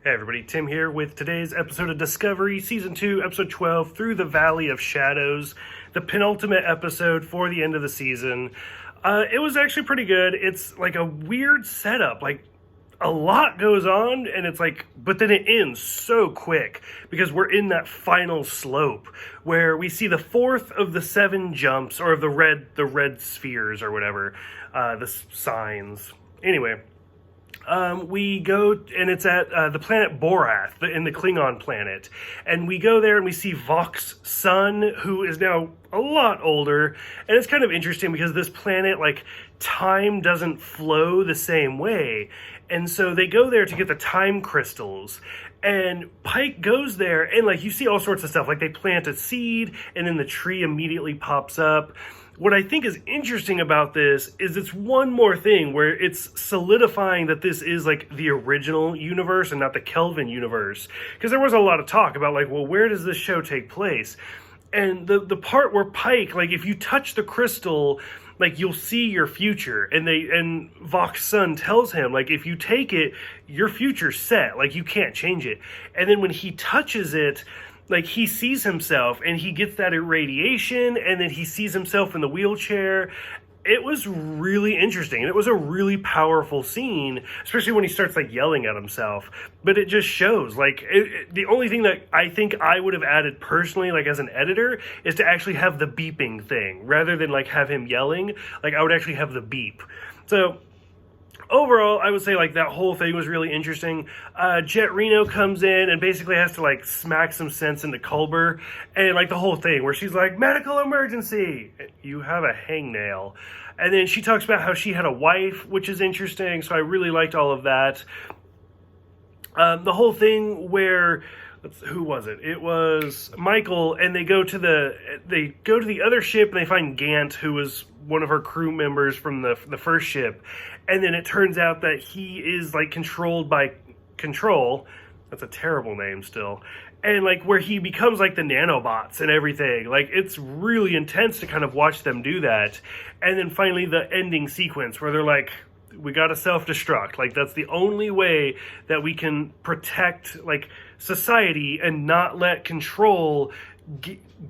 Hey everybody, Tim here with today's episode of Discovery, Season 2, Episode 12, Through the Valley of Shadows, the penultimate episode for the end of the season. It was actually pretty good. It's like a weird setup, like a lot goes on, and it's like, but then it ends so quick because we're in that final slope where we see the fourth of the 7 jumps, or of the red spheres or whatever, the signs. Anyway. We go, and it's at the planet Borath, in the Klingon planet. And we go there and we see Vok's son, who is now a lot older. And it's kind of interesting because this planet, like, time doesn't flow the same way. And so they go there to get the time crystals. And Pike goes there, and, like, you see all sorts of stuff. Like, they plant a seed, and then the tree immediately pops up. What I think is interesting about this is it's one more thing where it's solidifying that this is like the original universe and not the Kelvin universe. Because there was a lot of talk about like, well, where does this show take place? And the part where Pike, like if you touch the crystal, like you'll see your future. And Vok's son tells him, like, if you take it, your future's set. Like you can't change it. And then when he touches it, like, he sees himself, and he gets that irradiation, and then he sees himself in the wheelchair. It was really interesting, and it was a really powerful scene, especially when he starts, like, yelling at himself. But it just shows, like, the only thing that I think I would have added personally, like, as an editor, is to actually have the beeping thing. Rather than, like, have him yelling, like, I would actually have the beep. So overall, I would say, like, that whole thing was really interesting. Jet Reno comes in and basically has to, like, smack some sense into Culber. And, like, the whole thing where she's like, medical emergency! You have a hangnail. And then she talks about how she had a wife, which is interesting, so I really liked all of that. The whole thing where... who was it? It was Michael, and they go to the other ship, and they find Gant, who was one of her crew members from the first ship, and then it turns out that he is like controlled by Control. That's a terrible name still. And like where he becomes like the nanobots and everything. Like it's really intense to kind of watch them do that. And then finally the ending sequence where they're like, we gotta self-destruct. Like that's the only way that we can protect like society and not let Control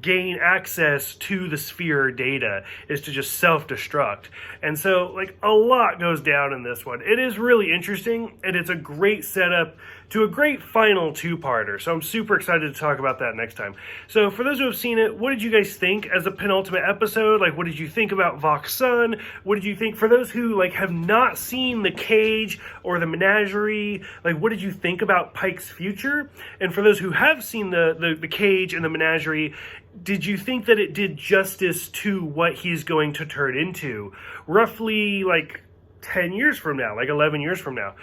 gain access to the sphere data, is to just self-destruct. And so like a lot goes down in this one. It is really interesting, and it's a great setup to a great final 2-parter. So I'm super excited to talk about that next time. So for those who have seen it, what did you guys think as a penultimate episode? Like, what did you think about Vok's son? What did you think, for those who like have not seen the cage or the menagerie, like what did you think about Pike's future? And for those who have seen the cage and the menagerie, did you think that it did justice to what he's going to turn into roughly like 10 years from now, like 11 years from now?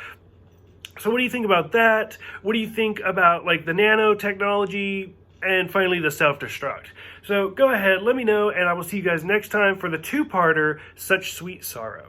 So what do you think about that? What do you think about like the nanotechnology, and finally the self-destruct? So go ahead, let me know, and I will see you guys next time for the 2-parter, Such Sweet Sorrow.